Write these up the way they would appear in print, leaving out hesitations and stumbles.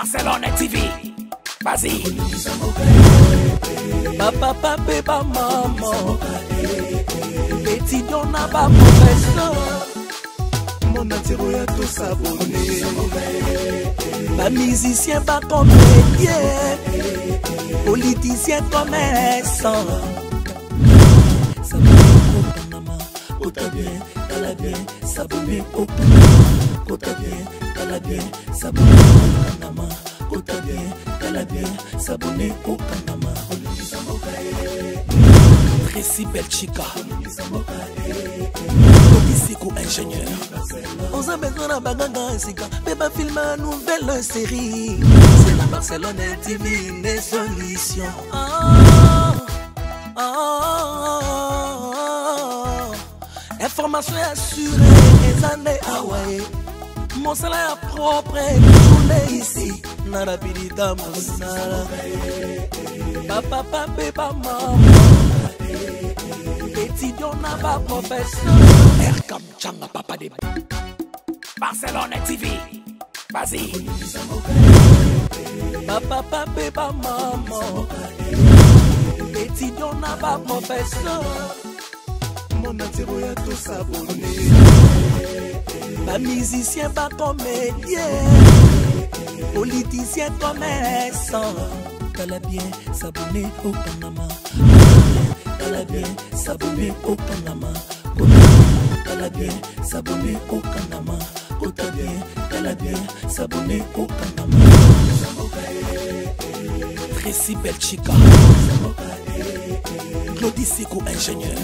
Barcelone TV. Vas-y. Papa, papa, maman. Étudiant n'a pas professeur. Mon atiro ya tout s'abonner. Pas musicien, pas comédien. Politicien, commerçant. S'abonner au Panama. Kota bien, tala bien. S'abonner au Panama. Kota bien, tala bien. S'abonner au Panama. Kota bien, tala bien. S'abonner au Panama. Tracy Belchica. Odisico ingénieur. On a besoin d'un bagage, mais pas filmer une nouvelle série. C'est la Barcelone TV, une solution. Information assurée, les années Hawaii. Mon salaire propre, journée ici. Nada pirita monsala. Papa, papa, maman. Étudiant n'a pas professeur. Erkam Changa, papa de Barcelone TV. Vas-y. Papa, papa, maman. Étudiant n'a pas professeur. Mon atiro ya tout s'abonner. Pas musicien, pas comédien. Politicien, commerçant. T'as bien s'abonner au Panama. T'as bien s'abonner au Panama. T'as bien s'abonner au Panama. T'as bien s'abonner au Panama. Tracy Belchica. Odisico ingénieur.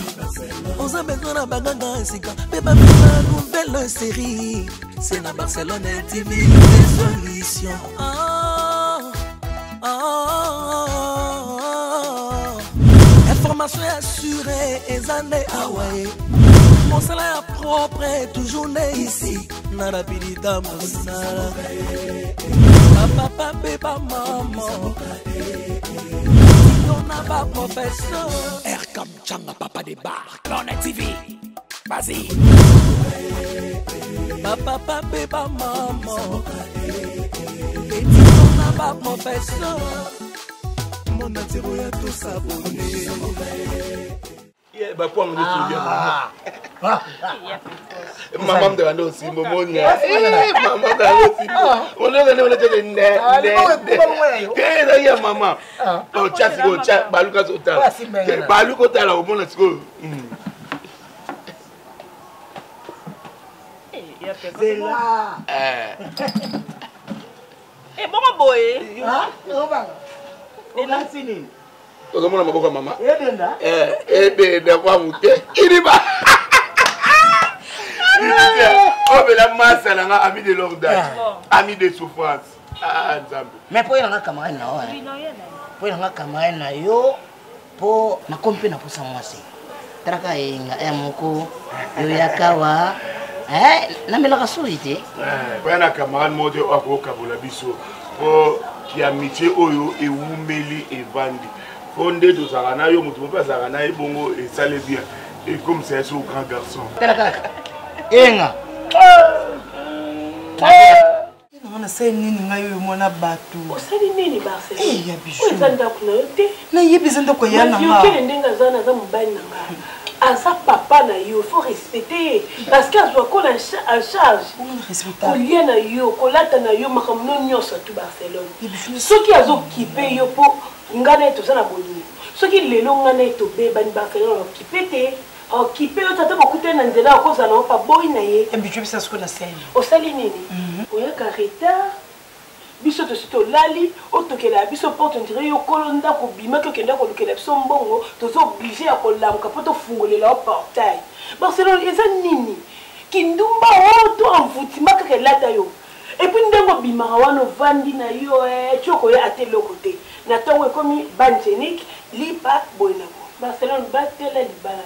On a besoin d'un bagage, mais pas une nouvelle série. C'est la Barcelone TV, les solutions. Information assurée, les années Hawaii. Mon salaire propre, toujours né ici. Nada pirita monsala. Papa, papa, maman. On n'a pas professeur. Erkam Changa, papa de Barcelone TV. Vas-y. Papa, papa, maman. On n'a pas professeur. Mon atiro ya tout s'abonner. Bah quoi, on est maman de la aussi, maman de la aussi. On est là, maman. Oh, chat, baluka sota. Baluka tala au monde sco. C'est là. Eh, bon boy. Ah, on va. On a fini. Comment on a maman? Oh, mais la masse, elle a ami de longue date, ami de souffrance. Ah, mais pour y aller camarade là, pour y aller camarade là, yo, pour na compé na pour ça moi c'est. Traka inga moko, yo yakawa, na mela kasolité. Pour y aller camarade moi de ako kabola biso, pour qui amitié oyo et umeli et vandi. Fondé de Sarana, yo mutu pas Sarana et bongo et ça les bien. Et comme c'est un grand garçon. Traka. Inga. On a fait nini ngayo mwana batu. Osali nini Barcelone? Eh ya bishu. Uzanda kuna yote. Na yebi zanda kwa yana ma. Yo kele ndenga zana za mubani nanga. Asa papa na yo faut respecter parce que soit qu'on en charge. Ko lien na yo, ko lata na yo makamno nyoso tu Barcelone. Soki azo kipe yo po ngana to sana boni. Soki lelo ngana to be bani Barcelone kipete. Occupé au tata beaucoup de nzela à cause non pas boy na ye. Et puis tu sais ce qu'on a fait. Au sali nini. Oya kareta. Biso to sito lali, o tokela biso porte ndire yo kolonda ko bima ke kenda ko lukela biso mbongo, to so obligé à ko lamka poto fungolela au portail. Barcelone eza nini. Kindumba o to enfutima ke lata yo. Et puis ndengo bima wano vandi na yo choko ya atelo côté. Na tawe komi banjenik lipa boinako. Barcelone batela libala.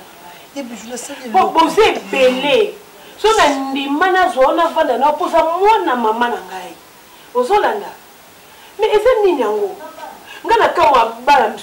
Bon, c'est belé. Si on a dit que on a vendu, on a posé mon maman. Mais est-ce que nous avons dit que nous avons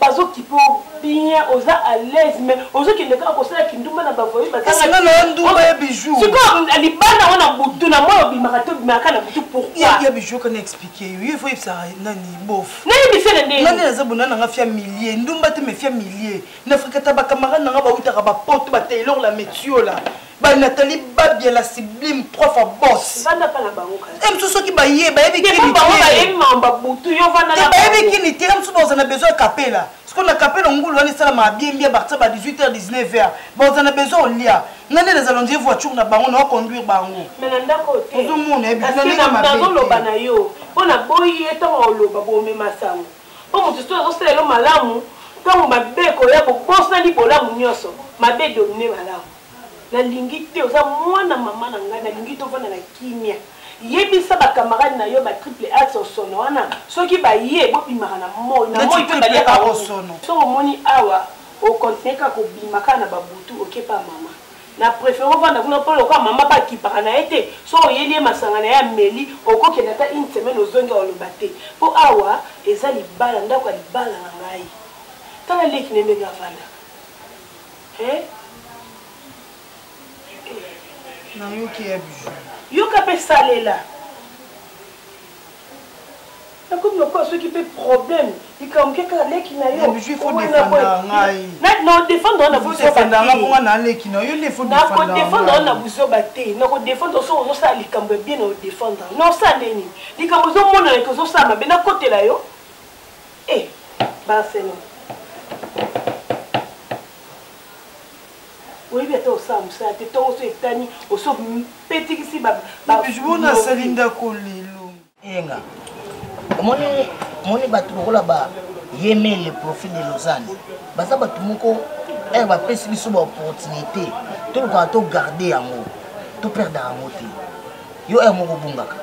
bazo qui peut bien oza à l'aise mais ozo qui ne quand ça qui nduma na bavoyi ba c'est na nduma ya bijou c'est quoi ali bana wana butu na moyo bi marato bi makana butu pourquoi ya bijou qu'on expliquer il faut ça nani bof nani bisele ndé nani za buna na fia millier ndumba te me fia millier na frikata ba camarade na ba uta ba porte ba tailor la métio là ba Nathalie Babia la sublime 3 fois boss bana pa na bango ka em tout ce qui ba ye ba yebi ki ni ba ye mamba butu yo vana na ba yebi ki ni te em tout dans on a besoin capella ce qu'on a capella ngulu on sala ma bien bien partir ba 18h 19h bon on a besoin on lia nani les allons voiture na bango na conduire bango mais na ndako te ozo mona ebi na ma zo loba na yo ona boyi etango loba bo me masango po mutu sto zo selo malamu tango mabeko ya ko bossa ni bolamu nyoso mabe domine malamu na lingi te oza mwana mama na ngai na lingi to vana na kimia yebisa ba camarade na yo ba triple axe osono wana soki ba ye bo bimaka na moi na moi pe bali ka osono so moni awa o continue ka ko bimaka na babutu okepa mama na préférence vana kuna polo ka mama ba kipaka na ete so yeli masanga na ya meli okoke na ta une semaine ozonga olobate po awa eza libala ndako libala na ngai tala leki ne mega vanda na yo qui est bijou yo ka pe salela na comme no quoi ce qui fait problème il comme que leki na yo bijou il faut défendre ngai non défendre na buso défendre nga pour na leki na yo il faut défendre na ko défendre na buso baté na ko défendre so zo sa likambo bien na défendre non ça ndeni likambo zo mona ko zo sa mabe na côté la yo ba c'est non oui bien toi ça ça te ton so etani o so petit ici ba je bona salinda kolelo enga moni batu kola ba yeme le profil de Lausanne baza batu moko ba pesi biso ba opportunité to ko to garder yango to perdre yango te yo moko bungaka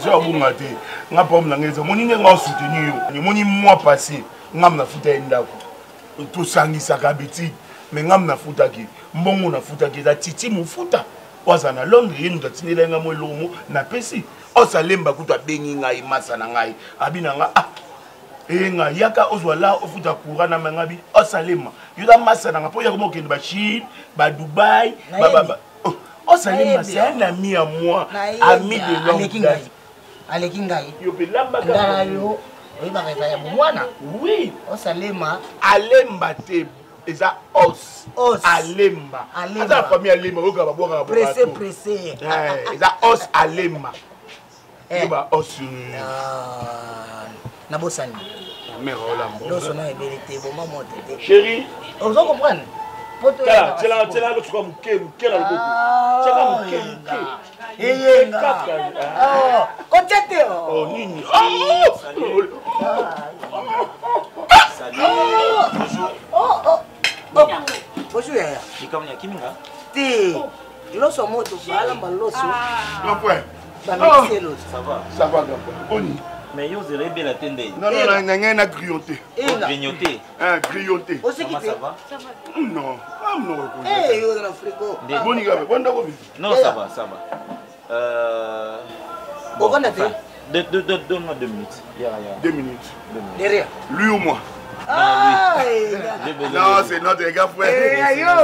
la bunga te nga pom na ngeza moni nga soutenir yo moni mois passé ngam na futa ndako to sangisa kabiti mais ngam na futa ki mbongo na futa ki za titi mu futa waza na Londres yenu tatinela nga mo lomo na pesi osalemba kutwa bengi ngai masa na ngai abina nga nga yaka ozwa la ofuta courant na mangabi osalema yoda masa na nga po yako mokende ba Chine ba Dubai ba osalema c'est un ami à moi ami de longue date aleki ngai yo belamba ka yo oyiba ka ya mwana oui osalema alemba te eza os alemba eza famille alemba oka ba boka pressé eza os alemba ba os na bosani mais Roland loso na ebelete bon maman tete chérie on va comprendre tela lo tuka muke na loboko tela muke eyenga kotete oh nini bonjour yaya ikamnya kiminga te loso moto bala baloso non point ba mixer loso ça va oni mais yo zere be la tende non non na grignoté grignoté grignoté aussi qui ça va non non yo dans le frigo boni gabe bonda ko bi non ça va bon on a fait donne-moi 2 minutes 2 minutes derrière lui ou moi non c'est notre gars frère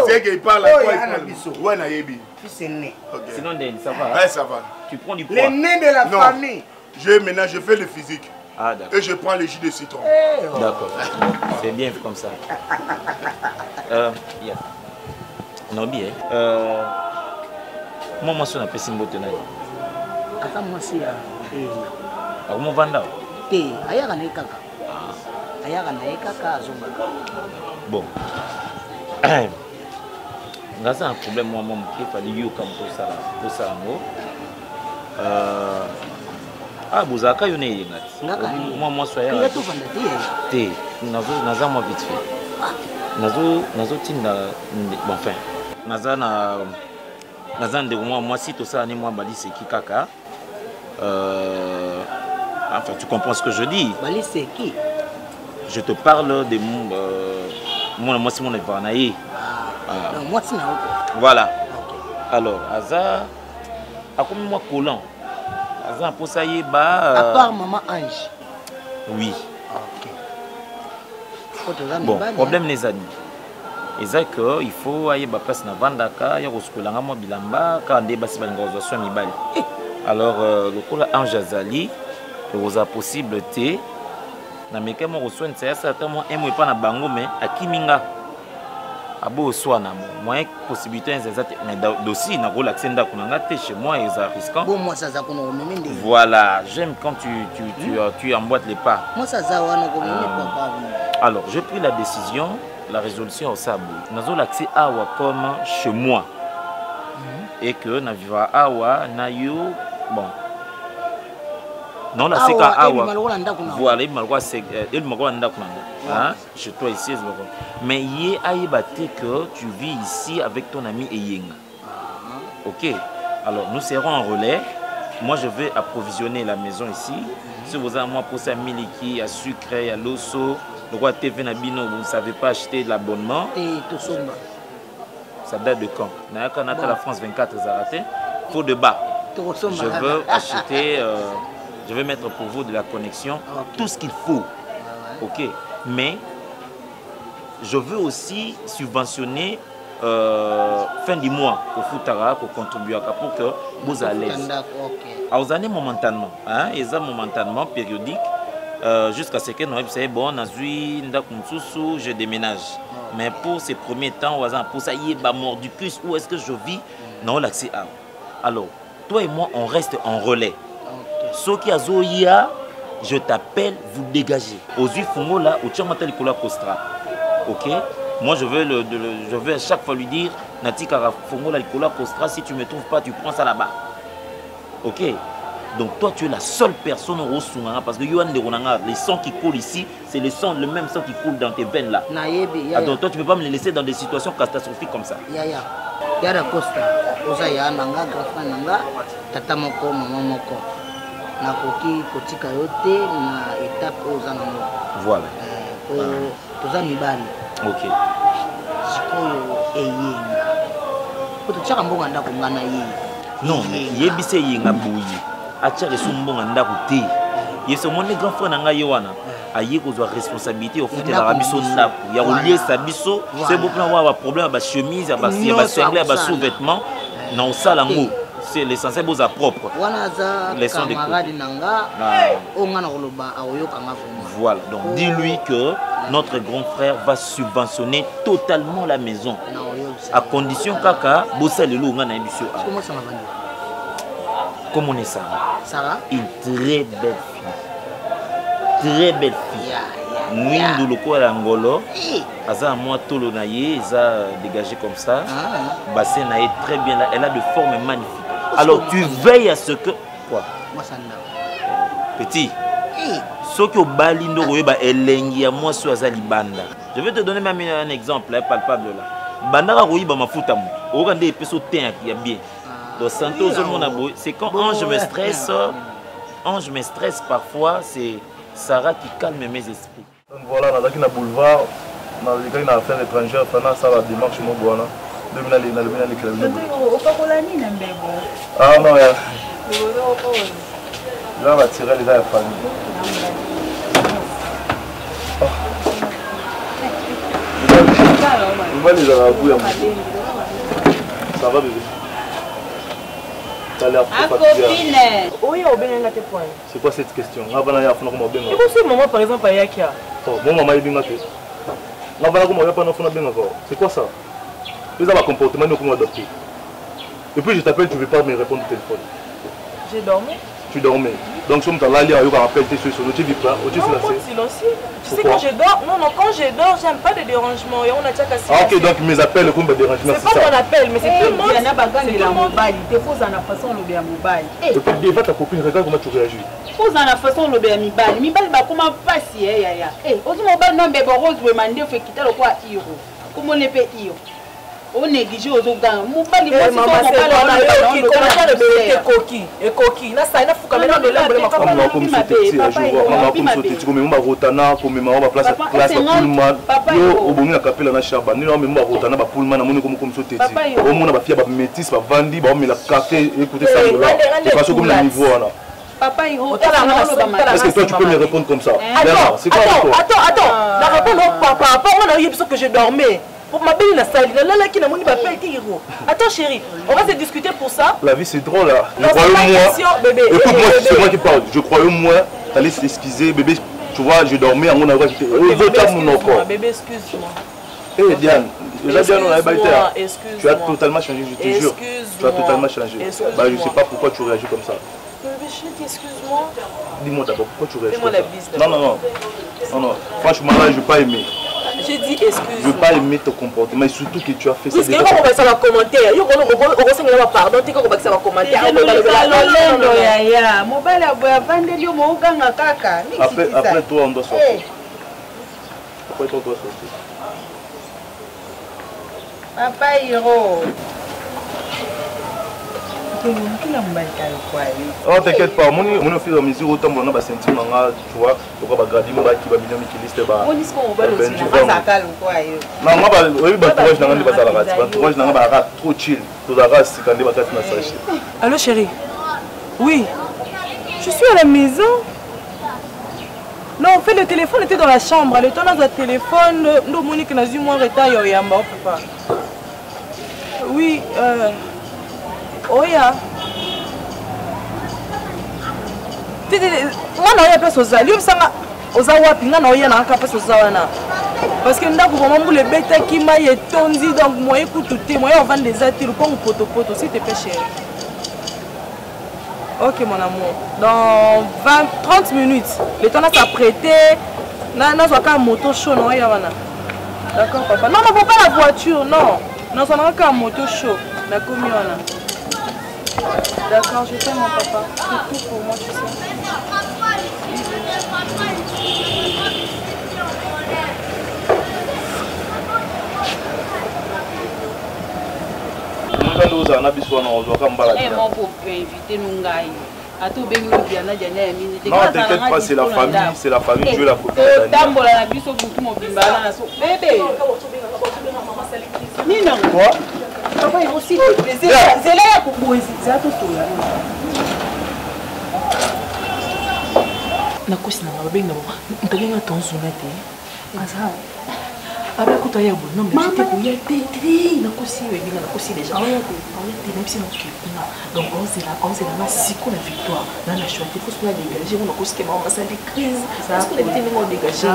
c'est qu'il parle à quoi il parle ouais na yebi fils aîné sinon ça va ouais ça va tu prends du poids l'aîné de la famille maintenant je fais le physique et je prends le jus de citron d'accord c'est bien comme ça Nobi moi je suis un peu simboté ata moi si ya comment vanda te ayaka na kaka ayaka na kaka azonga bon ngasa un problème moi il fallait yo comme pour ça bozaka yo ne ngati moi soya ya to vanda te naza moi vite fait nazo tinda bon enfin naza ndeko moi si tout ça ni moi balise ki kaka enfin tu comprends ce que je dis balise qui je te parle de moi c'est mon épargnaï moi c'est voilà alors Aza a comme moi collant Aza pour ça y à part maman Ange oui ok Bon, problème les amis. Et ça que il faut aller à place na vandaka, ya koskola ngamo bilamba, quand des basi organisation mibali. Alors le coup là Ange Azali, le possibilité na meke mo reçoit ça certainement un mois pas na bango mais akiminga. Abo soit na moi possibilité exacte mais dossier na relaxer ndako na te chez moi ils risquant. Bon moi ça za kono memende. Voilà, j'aime quand tu emboîtes les pas. Moi ça za wana ko memende papa. Alors, j'ai pris la décision, la résolution au Sabou. Nous avons l'accès à Awa comme chez moi. Et que nous vivons à Awa, Nayo, bon. Non, là c'est qu'à Awa. Voilà, il m'a chez toi ici. Mais il a que tu vis ici avec ton ami Eyenga. Ok. Alors, nous serons en relais. Moi, je vais approvisionner la maison ici. Si vous avez moi pour ça, miliki, à sucre, à l'osso. Le roi TV Nabino, vous ne savez pas acheter l'abonnement. Ça date de quand? La France 24 Zaraté. Faut de bas. Je veux acheter, je vais mettre pour vous de la connexion, tout ce qu'il faut. Ok. Mais je veux aussi subventionner fin du mois pour Foutara, pour contribuer pour que vous allez. Vous allez momentanément, hein, et ça momentanément périodique. Jusqu'à ce que nous ayons bon, je déménage. Mais pour ces premiers temps, pour ça, il y a mort du cul, où est-ce que je vis? Non, l'accès à. Alors, toi et moi, on reste en relais. Ce qui a Zoya, je t'appelle, vous dégagez. Aux yeux Fungo là, au Tchamatel Kola Kostra. Ok? Moi, je vais à chaque fois lui dire, Nati Kara Fungo là, Kola Kostra, si tu ne me trouves pas, tu prends ça là-bas. Ok? Donc toi tu es la seule personne au Soumara parce que les sons qui coulent ici, c'est le même sang qui coule dans tes veines là. Donc toi tu ne peux pas me les laisser dans des situations catastrophiques comme ça. Yara Costa, Osaya Nanga, Grafa Nanga, Tata Moko, Maman Moko. Nakoki Kotika Yote, na étape aux Anamo. Voilà. Pour Mibali. Ok. Sikoyo Eyenga. Pour tout ça, on va aller non, il y a des bouilli. Atia resumbo nganda kuté. Yeso mon grand frère nanga yowana. Aye ko responsabilité au foot de la biso ndaku. Ya olié sa biso, c'est beaucoup avoir problème ba chemise, ba singlet, ba sous-vêtements. Non ça lango. C'est l'essentiel beaux à propre. Les camarades nanga onga na koloba ayoka nga vraiment. Voilà. Donc dis-lui que notre grand frère va subventionner totalement la maison. À condition kaka bossa lelo nga na biso. Comment ça va venir? Comment on est ça? Sarah? Une très belle fille. Très belle fille. Mwindu loko à l'Angolo. Aza moi tolo naye, ça dégagé comme ça. Bassin naye très bien là. Elle a de formes magnifiques. Alors tu veilles à ce que. Quoi? Moi ça petit. Ce que Balindo roeba elengi à moi sur Azali Banda. Je vais te donner même un exemple palpable là. Banda roeba mafuta mu. Ogande epeso ten qui est bien. Donc Santos c'est quand Ange me stresse. Ange me stresse parfois, c'est Sarah qui calme mes esprits. Donc voilà, on a dans le boulevard, on a une affaire étrangère, on a fait la démarche mon boana. Ah non, là on va tirer les airs famille. Ça va bébé? Oui, on bien tes points. C'est quoi cette question? Et vous maman par exemple à Yakia? Bon maman est bien gâtée. C'est quoi ça? Les avoir comportement nous comment adopter. Et puis je t'appelle, tu ne veux pas me répondre au téléphone. J'ai dormi. Tu dormais. Donc si on t'a là, on va rappeler tes sur le TV pas. Tu sais quand je dors, non, quand je dors, j'aime pas de dérangement. Et on a déjà cassé. Ah ok, donc mes appels comme des dérangements. C'est pas mon appel, mais c'est tout le monde. Il y en a bagarre la mobile. Il te faut en la façon le bien mobile. Et puis déjà ta copine, regarde comment tu réagis. Faut en la façon le bien mobile. Mobile bah comment passer ya. Eh, au mobile non mais rose vous demander fait quitter le quoi hiro. Comment on peut hiro? On néglige aux autres gars. Mobile il faut le coquille et coquille. Là ça il faut quand même de l'ombre comme comme c'était comme on va rotana comme on va place place pullman yo obongi na kapela na chaba ni on va rotana ba pullman na moni comme c'était au monde ba fia ba métis ba vandi ba on met la café écoutez ça là c'est pas comme le niveau là Papa, il est-ce que toi tu peux me répondre comme ça? Attends. La réponse au papa, on a eu besoin que je dormais. Pour ma belle, la salle, là qui n'a pas papa été héros. Attends chérie, on va se discuter pour ça. La vie c'est drôle là. Je croyais moi. Écoute-moi, c'est moi qui parle. Je croyais moi, t'allais s'excuser, bébé. Tu vois, je dormais à mon endroit. Bébé, excuse-moi. Eh Diane, tu as totalement changé, je te jure. Tu as totalement changé. Bah, je ne sais pas pourquoi tu réagis comme ça. Bébé, chérie, excuse-moi. Dis-moi d'abord pourquoi tu réagis comme ça. Non. Franchement, là, je n'ai pas aimé. J'ai dit excuse-moi. Je n'ai pas aimé ton comportement, mais surtout que tu as fait ça. Oui, c'est quand on va commenter. On va pardon, tu vas commenter. Après toi, on doit sortir. Après toi, on doit sortir. Papa Hiro. Oh, t'inquiète pas, mon au fur et à mesure, autant on a senti, tu vois, on va gradir, on va qui va bien qui liste. On dit qu'on va le faire. Non, moi, je n'ai pas trop chill. Allô chérie? Oui. Je suis à la maison. Non, en fait, le téléphone était dans la chambre. Le temps dans le téléphone, nous, Monique, n'a eu moins de retard, il y a un papa. Oui, oh, ya. Moi, je n'ai pas de ça. Parce que nous avons les bêtes qui m'ont étonné. Donc, moi, écoute, moi, on vend des attirs comme poto, s'il te plaît, chérie. Ok, mon amour. Dans 30 minutes, le temps de s'apprêter. Nous avons un moto chaud. D'accord, papa? Non, non, pas la voiture, non. Nous avons un moto chaud. D'accord, je t'aime, mon papa. C'est tout pour moi, tu sais. Non, t'inquiète pas, c'est la famille, Dieu la profite. Quoi? Avec quoi tu as non mais j'étais pour y aller na kosi webi na kosi déjà on y était même si on se donc on c'est la siko la victoire là la choix il faut se la dégager on a kosi que maman ça des crises parce qu'on était même dégager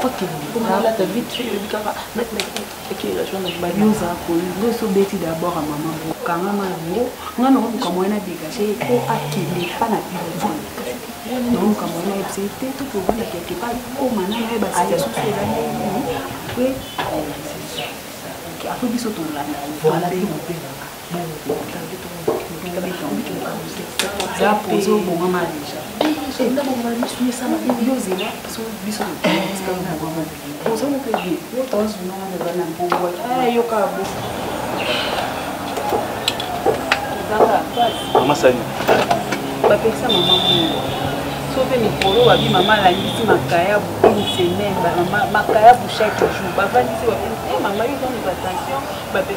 faut que pour là ta vite fait le bikara OK la joie na ba nous a ko nous so beti d'abord à maman quand maman ngo ngana on comme on a dégagé ko akili pas na téléphone donc comme on a c'était tout pour voir quelque part au mana na ba situation oui. Après, ils sont là. sauver mes polos, maman la liste makaya une semaine, makaya pour chaque jour. Papa dit maman ils ont des attentions,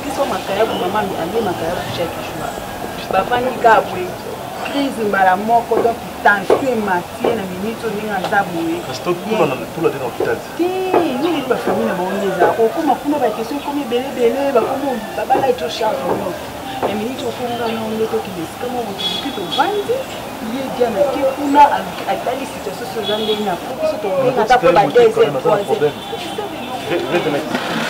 qui sont makaya pour maman mais makaya pour chaque jour. Papa ni kabwe crise mbala moko donc tension matie na minute ni ngaza boye. Parce que tout la dans l'hôpital. Ni ba famille na bongeza. Okoma kuna ba question comme belé ba comme baba la to charge. Mais minute okonga na ndoto kibisika mo kito vandi. Il y a des gens qui ont des situations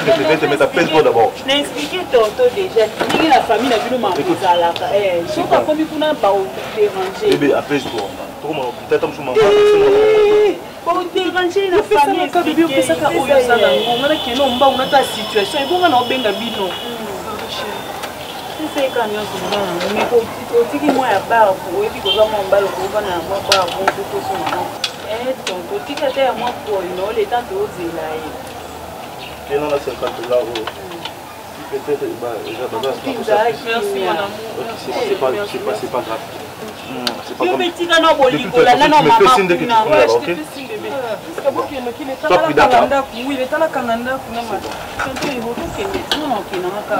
je vais te mettre à peine toi d'abord. Je l'ai expliqué tantôt déjà. La famille a vu le marqué. Je ne sais pas comment on a dérangé. Bébé, apaise-toi. Peut-être que je m'en vais. Pour déranger la famille, expliquer. Ça situation. C'est quand même mais quand moi à part pour que ça mon balle pour na moi pas bon tout ça non donc tu que t'es moi pour non les temps de là et non la 50 là peut-être c'est pas grave c'est pas grave petit quand on boli la non maman OK toi pris oui les temps la kanganda kuna ma quand il faut que nous on kina ka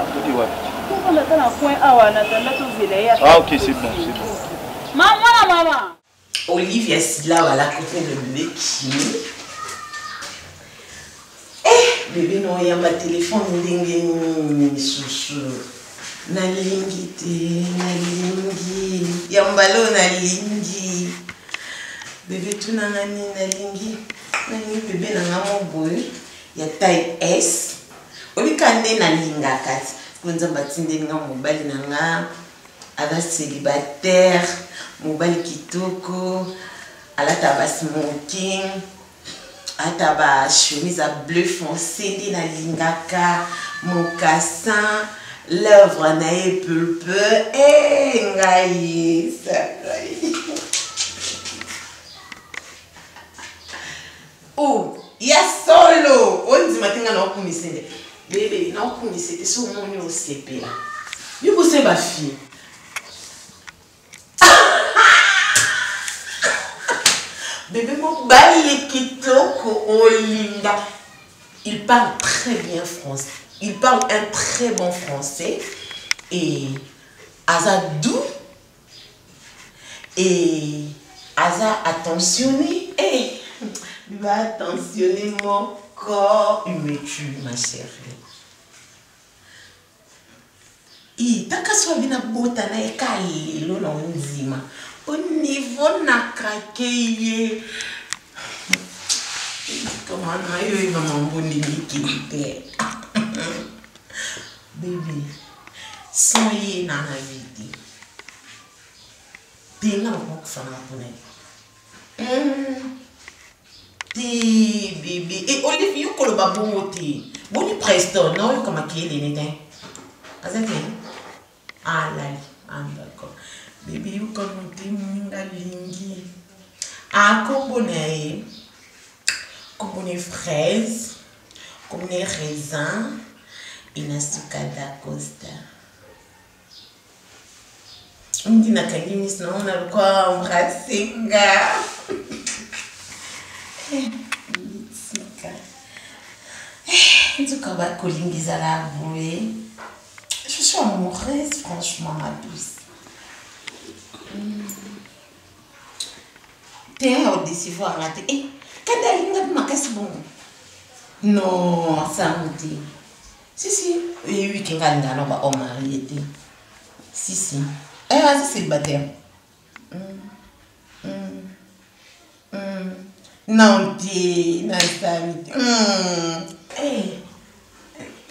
on a un point à on attend tout zéla ah OK c'est bon maman Olivia Silla, voilà, copine de bébé Kimi. Eh, bébé, non, il y a ma téléphone, chouchou. Nalingi te, nalingi. Yambalo nalingi. Bébé, tout nangani nalingi. Nalingi bébé nangamo boy. Ya taille S. Oli kande nalinga kati. Kunza batinde nga mobali nanga. Ala célibataire. Mobali kitoko. Ala taba smoking. Ala taba chemise à bleu foncé. Ndi nalingaka. Mocassin. L'œuvre nae pulpe. Eh, ngai. Oh, ya solo. On dit matin na okumisende. Bébé, na okumisende so moni o sepela. Yo ko se ba fille. Bébé mon bail kitoko olinga. Il parle très bien français. Il parle un très bon français et Azadou et Aza attentionné et il va attentionner mon corps. Il me tue ma chérie. Et t'as qu'à soit bien à bota na ekali lo na nzima. Au niveau na craqué. Comment on a eu maman bonne Bébé, soyez dans la vie. T'es là pour faire la T'es bébé. Et Olivier, vous avez un bon thé. Vous avez Preston, non? Vous avez maquillé les nez. Ah là, d'accord. Bébé, vous avez un thé, vous avez lingi. Ah, comme vous avez fraise, comme vous avez raisin. Inasukada Costa. On dit na kalimis na on a le quoi embrasser nga. En tout cas, va colingiza la avouer. Je suis amoureuse, franchement, ma douce. T'es au décision à rater. Eh, quand elle est là, bon. Non, ça me dit. Si, oui, qui va nous avoir homme marié. Si. Eh, c'est célibataire. Non, t'es, non, ça, eh,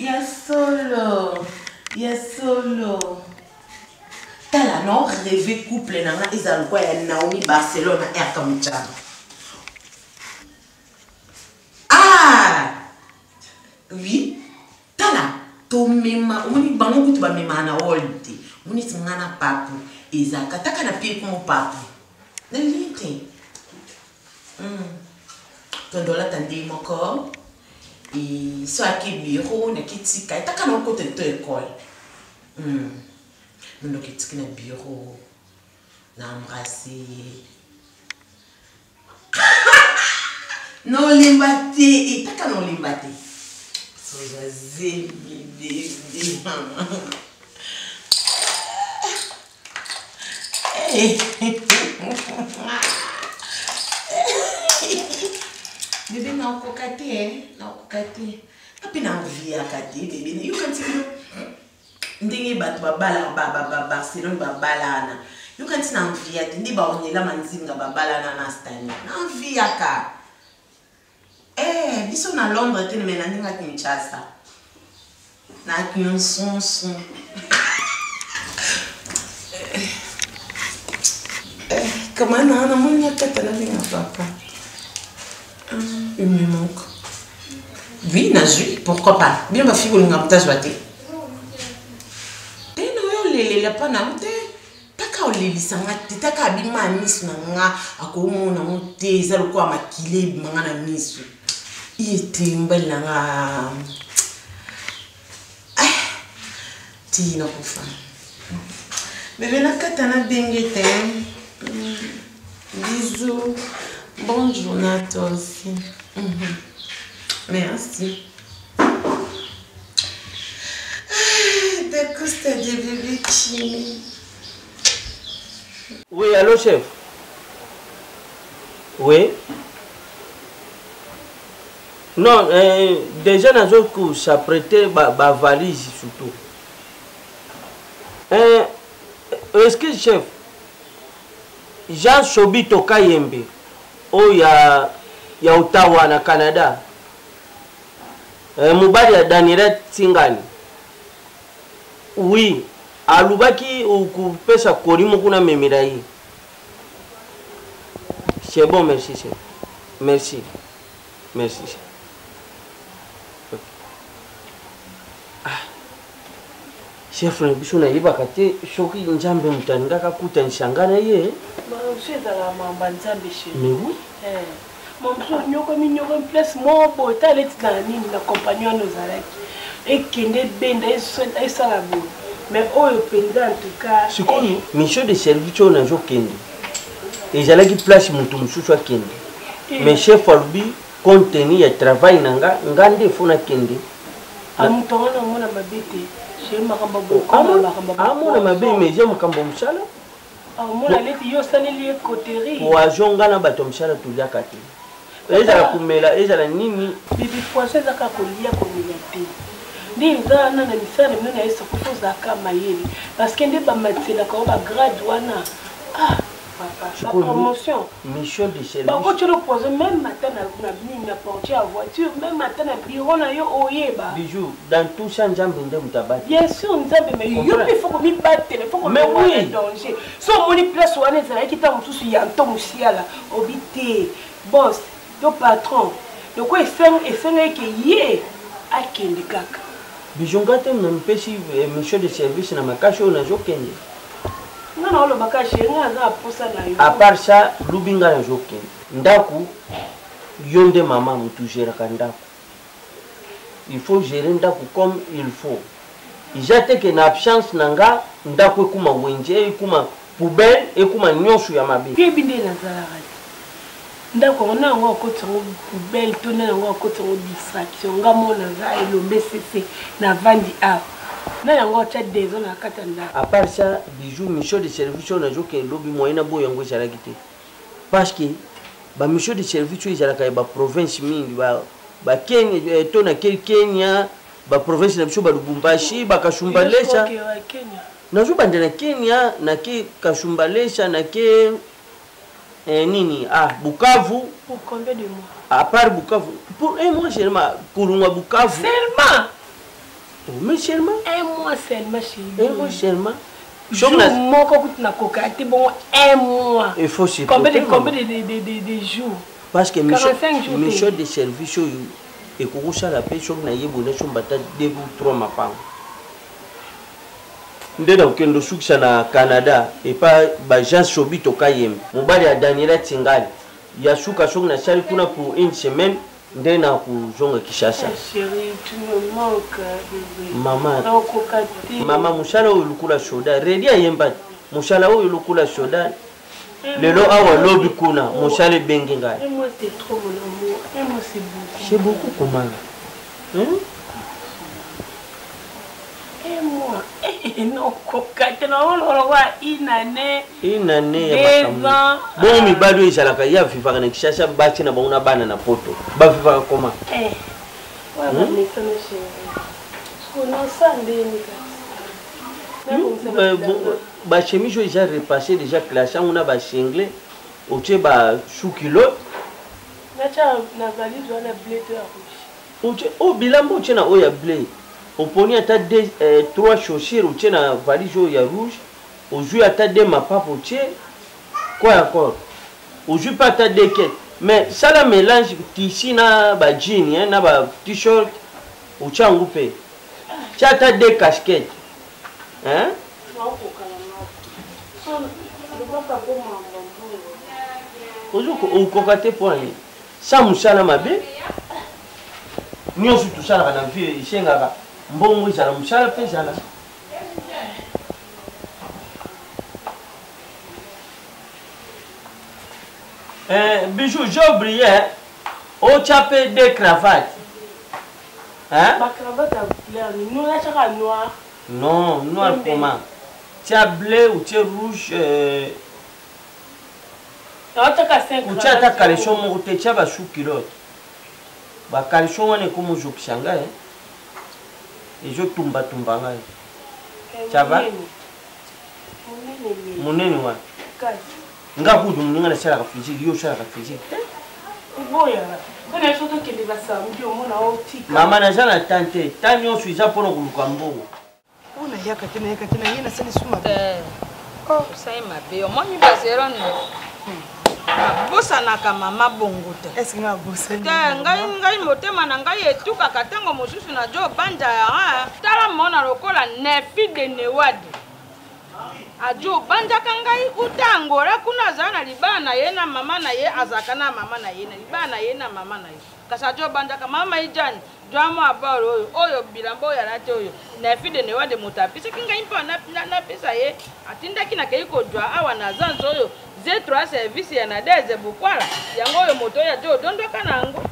y'a solo. T'as la non rêvé couple, ils ont quoi, y'a Naomi Barcelone, et comme ça. Ah, oui. Tala to mema uni bango kutu ba mema na oldi uni tsingana papu ezaka taka na pie ko papu na lite tondola tandi moko e so aki bureau na kitika taka na côté de école nous kitika na bureau na embrasser no limbati e taka no limbati. Bébé n'a encore caté, Papi n'a envie à caté, bébé. You can see ndenge batu babala Barcelone babalana. You can see na envie à ndi ba onela manzinga babalana na stani. Na envie à ka. Eh, biso na Londres te mais na ninga Kinshasa. Na son. Comment on a mon yakata na vinga papa. Il me manque. Oui, Nazu, pourquoi pas? Bien ma fille vous n'avez pas te no yo lele la pa na te. Taka olelisa ngati taka bima misu na nga akomona mote ezalo kwa makile manga na misu. Il était mbela nga. Ti na kufa. Bébé na katana bengete. Bisous. Bonne journée à toi aussi. Merci. D'accord, c'est des bébés qui... Oui, allô chef. Oui. Non, déjà dans notre cours, ça prêtait ma valise surtout. Est-ce que chef, Jean Sobito Kayembe, il y a Ottawa, na Canada, Mubali ya Daniel Tsingani. Oui, alubaki ukupesa korimo kuna memirai. C'est bon, merci chef. Merci. Merci chef. Chef na biso na yiba kate shoki njambe mutanga kakuta nshangana ye. Ba c'est la mamba nzambe chef. Mais oui. Mon frère nyoko minyoko place mo bo tale tina nini na compagnon nos alaki. Et kende benda et salabo. Mais oyo penda en tout cas. C'est quoi mission de service on a jo kende. Et j'allais qui place mutu mususu kende. Mais chef albi contenu ya travail nanga ngande fona kende. Amutonga na mona mabete. Amona mabe mais j'aime quand bon msala. Amona leti yo saleli e coterie. Wa jonga na bato msala tulia kati. Eza kumela eza la nini bibi français aka kolia kolia te. Ndi za na na misala mena esa kufuza kama yeli. Parce que ndi ba matela ka ba grade wana. Ah la promotion. Mission de service. Bah quand tu le poses même matin na portier à voiture, même matin na bureau na yo oyeba. Bijou, dans tout ça njambe ndé mutabati. Bien sûr nzambe mais yo il faut que mi battre, il faut que mais oui danger. So moni place wana ezala ki ta mususu ya nto musiala obité boss yo patron. Donc quoi esenga ke ye akende kaka. Bijou ngate mpesi mission de service na makasho na jokende. Non, le bakashi nga posa na yo. À part ça, lubinga na joke. Ndaku yonde mama mutu gère kandaku. Il faut gérer ndaku comme il faut. Ijate que na absence nanga ndaku ekuma wenje ekuma poubelle ekuma nyonso ya mabe. Puis binde na zala. Ndaku on a ngo kotongo poubelle tona ngo kotongo distraction ngamo na za elombe cc na vandi a. À part ça, bijou mission de service on a joué que lobby moyen boy yango jalakite. Parce que ba mission de service jalaka ba province mingi ba Kenya tona Kenya ba province na biso ba Lubumbashi ba Kasumbalesha. Na jo bandela Kenya na ke Kasumbalesha na ke nini Bukavu. Pour combien de mois? À part Bukavu pour un mois seulement Kulunga Bukavu. Seulement. Mais seulement un mois seulement chez un mois seulement. Un mois. Il faut se combien de jours? Parce que mission de service et pour ça la personne n'a pas son bataille 2 ou 3 mapang. Ndena ukendo sukisa na Canada et pas ba Jean Sobito Kayembe. Mobali ya Daniela Tsingani. Ya suka song na sali kuna pour une semaine. Ndena kuzonga Kishasa. Chérie, tu me manques, bébé. Maman. Maman, mushala ulukula soda. Redia yemba. Mushala ulukula soda. Lelo awa lobi kuna. Mushala bengi ngai. Et moi c'est trop mon amour. Et moi c'est beaucoup. C'est beaucoup comment? Et moi. Non, kokate na olwa inane. Inane ya makamu. Bon mi bado isalaka ya fifa kana Kishasa bachi na bauna bana na poto. Ba fifa koma. Ouais, mais ça me chérie. On a ça ba chemise déjà repassé déjà classé on a ba single au tché ba sous-culotte. Na valise on a blé de rouge. O bilambo tché na oya blé. On poni ata 3 chaussures au tché na valise oya rouge. Au joue ata 2 mapape au tché. Quoi encore? Au joue pas ata 2 quêtes. Mais ça la mélange tissu na ba jean na ba t-shirt au tché en groupe. Tu as 2 casquettes. Hein? Okokate poani sa musala mabe nyonso tosalaka na vie isengaka mbongo ezala musala mpe ezala bijou j'ai oublié otya mpe 2 cravates. Non, noir comment? Tu as bleu ou tu es rouge Ucha ta caleçon mo te chaba sous culotte. Ba caleçon wane comme je kishanga et je tumba ngai. Chaba? Munene wa. Nga kudu mninga na shala ka physique, yo shala ka physique. Mama na jana tante, tani yo suiza pono kuluka mbongo. Ona yaka tena yena sali suma. Oh, sai mabe, omoni basero no. Bosa na ka mama bongo te. Est-ce que nga bosa? Ngai motema na ngai etuka katango mosusu na jo banda ya. Tala mona lokola nefi de newadi. Ajo banda kangai utangora kuna zana libana yena mama na ye azakana mama na ye na libana yena mama na ye. Kasa jo banda ka mama ijani. Drama abaro oyo bilambo ya rate oyo na fide ne wade mutapisa kinga impa na pesa ye atinda kina keiko dwa awa na zanzo oyo Z3 service ya na deze bukwala yango oyo moto ya jo dondo kanango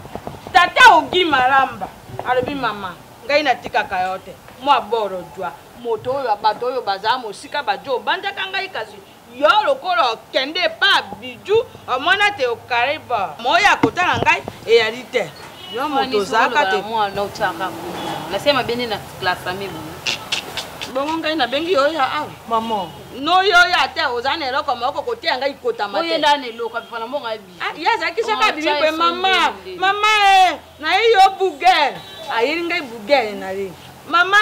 tata ugi maramba alobi mama ngai na tika kayote mo aboro dwa moto oyo abato oyo bazamo sika bajo banda kanga ikasi yo lokolo kende pa biju omona te okariba moya kotala ngai e yalite yo moto zaka te mwana utaka nasema beni na class famille bongo ngai na bengi yo ya awa mama no yo ya te ozane loko moko kotia ngai kota mate oyo ndane loko pala mbonga bi ya zaki saka bibi pe mama na yo bugel ayiri ngai bugel na ri mama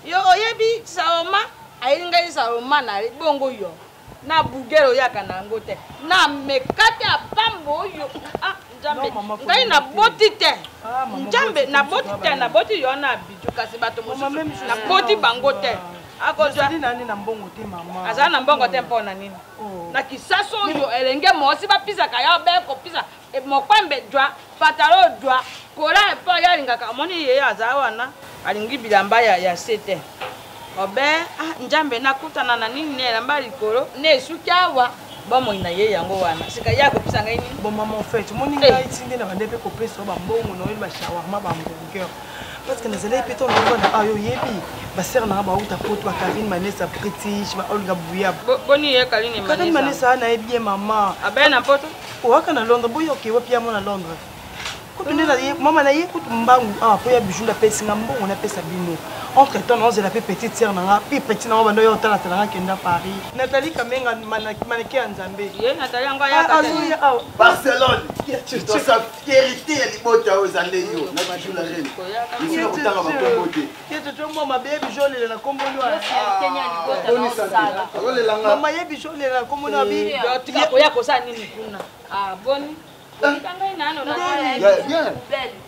yo oyebi saoma ayiri ngai saoma na ri bongo yo na bugel ya kana ngote na mekate apambo yo Njambe, ngai na boti te. Njambe na boti te, na boti yo na biju kasi bato mosusu. Na boti bango te. Akozwa nani na mbongo te mama. Aza na mbongo te mpona nini? Na kisaso yo elenge mosi ba pisa kaya be ko pisa. E mokwembe dwa, patalo dwa, kola e pa ya linga ka moni ye aza wana. Alingi bilamba ya sete. Obe njambe nakutana na nini ne lamba likolo ne sukawa. Bomo ina ye yango wana sika yako pisa ngai nini bon maman en fait moni ngai tinde na bande pe ko peso ba mbongo no ba shawarma ba hamburger parce que nazali pe to na ayo yebi ba ser na ba uta poto ba Karine Manesa British ba Olga Bouya boni ye Karine Manesa na yebi mama abe na poto waka na Londres boyo ke wa pia mo na Londres ko tinde na ye mama na ye ko mbangu po ya bijou na pesi mbongo na pesa bino. Entre temps, on a fait petite sœur, puis petit, on a eu autant de Paris. Nathalie Kamenga, mannequin en Zambie. Nathalie, on Barcelone. Tu dois sa fierté, elle est bonne aux années. La reine. Il faut que tu aies ma bébé jolie, la combo. Maman, il est jolie, la combo. Tu vas pouvoir faire ça, ah, bonne.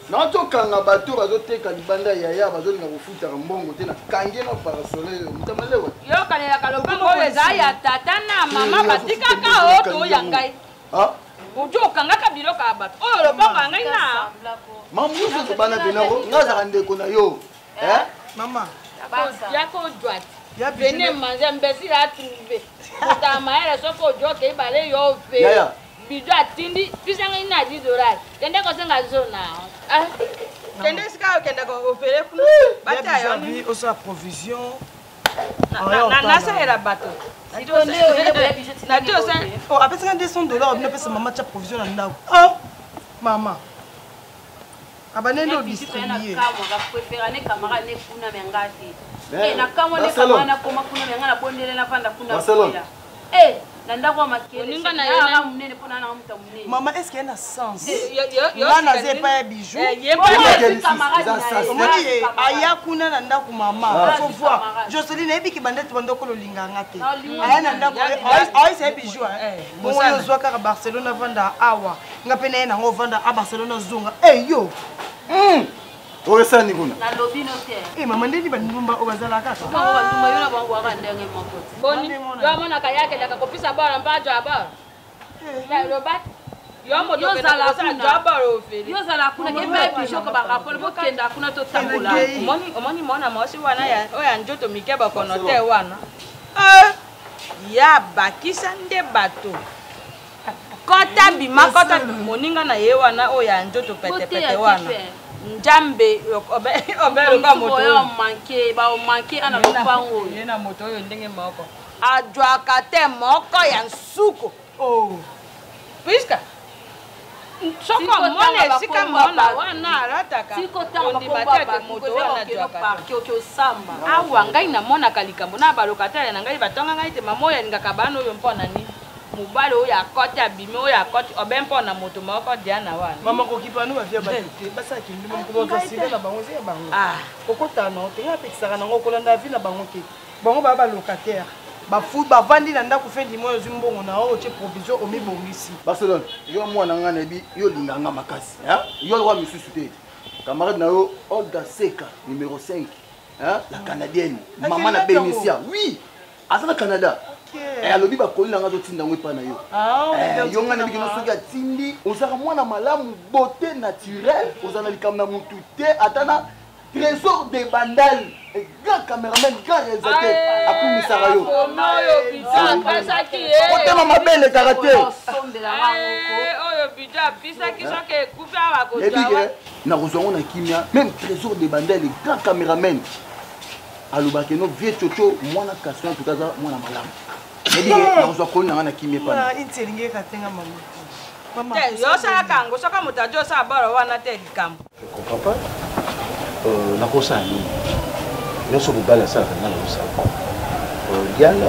Na tokanga bato bazoteka libanda yaya bazolinga kofutaka mbongo te na kange na parasole mutamalewa yo kalela kalobango eza ya tata na mama batikaka oto ya ngai ujo kangaka biloko ya bato oyo lobango ngai na mamuso to bana benako ngazaka ndeko na yo mama yako droite ya bene manje mbesi la trouver utamaela soko joke ibale yo fe bijo atindi pisanga ina $10 kende ko senga zona kende ska kende ko ofere kuna bata yo ni oso a provision na sa era bato na dio sa oh apesa $200 ne pesa mama cha provision na ndako mama abanendo distribuer kama prefera ne kamera ne kuna mengati na kama ne kama na koma kuna mengana bondele na panda kuna Barcelone maman, est-ce qu'il y a un sens? Yo n'a pas un bijou. Aya kuna nanda ku mama. Faut voir. Jocelyne ebi ki bandete bandoko lo linganga te. Aya nanda ko ay c'est bijou hein. Bon yo zo ka Barcelona vanda awa. Ngapena na ngo vanda a Barcelona zunga. Eh yo. Oresani kuna. Na lobby no te. Mama ndeni bandumba obazala kaka. Mama bandumba yona bangu waka ndenge moko. Boni. Yo mona kayake ndaka kopisa bora mpajo aba. Na robat. Yo mo do kena sa jabaro ofeli. Yo zala kuna ke ba bisho ko ba rapolo bo kenda kuna to tambola. Omoni mona mosi wana ya oya njoto mikeba kono te wana. Ya bakisa nde bato. Kota bima kota moninga na ye wana oya njoto pete pete wana. Njambe obero ka moto yo manke ana lopango yena moto yo ndenge moko ajwaka te moko ya nsuko Puisque soko mona esika mona wana alataka ondimata moto wana jwaka awa ngai namonaka likambo na balokatele na ngai batonga ngai te mama oyo alingaka bana oyo mpona nini mobali oyo akoti abimi oyo akoti obe mpona moto moko diana wana mama kokipanu bavia bato te basaki ndimo mokobakasile na bango ze ya bango kokotana te apekisaka nango kolanda vi na bango te bango baya balocataire bafu bavandi na ndako fendi moyo ozwi mbongo na oyo tie provision omibongisi Barcelone yo mwana nga nayebi yo linganga makasi yo lokwa misusu te camarade na yo Olga Seka numéro 5 la canadienne maman na Bénétia oui aza na Canada alobi bakoli nanga zotinda ngo epa na yo yo nga nayebi kino soki atindi ozaka mwana malamu beauté naturelle ozana likambo na mutu te ata na trésor de bandal grand caméraman grand réalisateur apumisaka yo otema mabele kaka te oyo bido apisaki soki ekufi awa yebike nakozwa ngo na kimia même trésor de bandal grand caméraman alobaki no vie chocho mwana kasi en tout cas mwana malamu yebike nakozwa koli nanga na kimia pana intielingi ekatenga mama yo osalaka yango soki moto ajo osala bolo wana te likambo papa nakosala nini nyonso mobali asalaka nga na kosala diana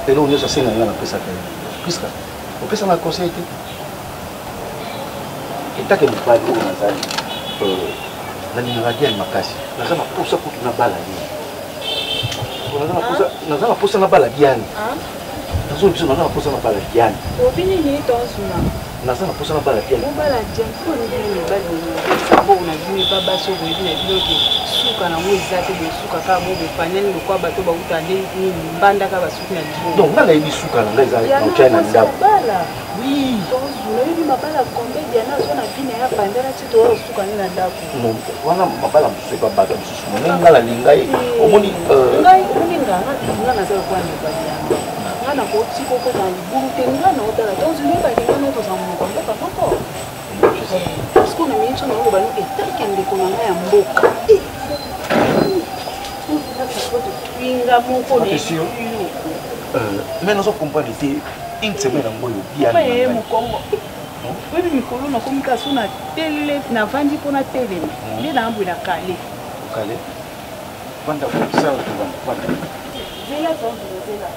eloko nyonso asenga nga napesaka ye puiska opesanga conseil te etake mobali oyo nazali nalingaka diane makasi naza na posa kutu nabala ye naza na posa nabala diane nazo biso naza na posa nabala diane obinini tozuna naza na posa nabala diane mobala diane mpo ndenge mibali sabo na bimi baba so boyebi na biloke suka na mo eza te besuka kaka mo bepaniani lokwa bato bauta nde nini mbandaka basuki na libo donc nga nayebi suka na nga eza na otya na ndako oui tozuna yebi mabala kombe diana azo na bina ya bandela ti toya osuka nde na ndako wana mabala mosusu ebabato mosusu mone nga nalinga ye omoni ngai olinga nga naza lokwa mibali yango nga nakoti koko na libulu te nga na otala tozuna balinga no toza monoko mboka moko parce qu'on a mis sur le ballon et tel qu'il est comme un mboka. Attention. Mais nous comprenons que une semaine en moyo bien. Oui, mon Congo. Oui, mais Congo na communication na télé na vandi pour na télé. Ni na ambu na Calais. Calais. Quand on fait ça, on va. Zela zela.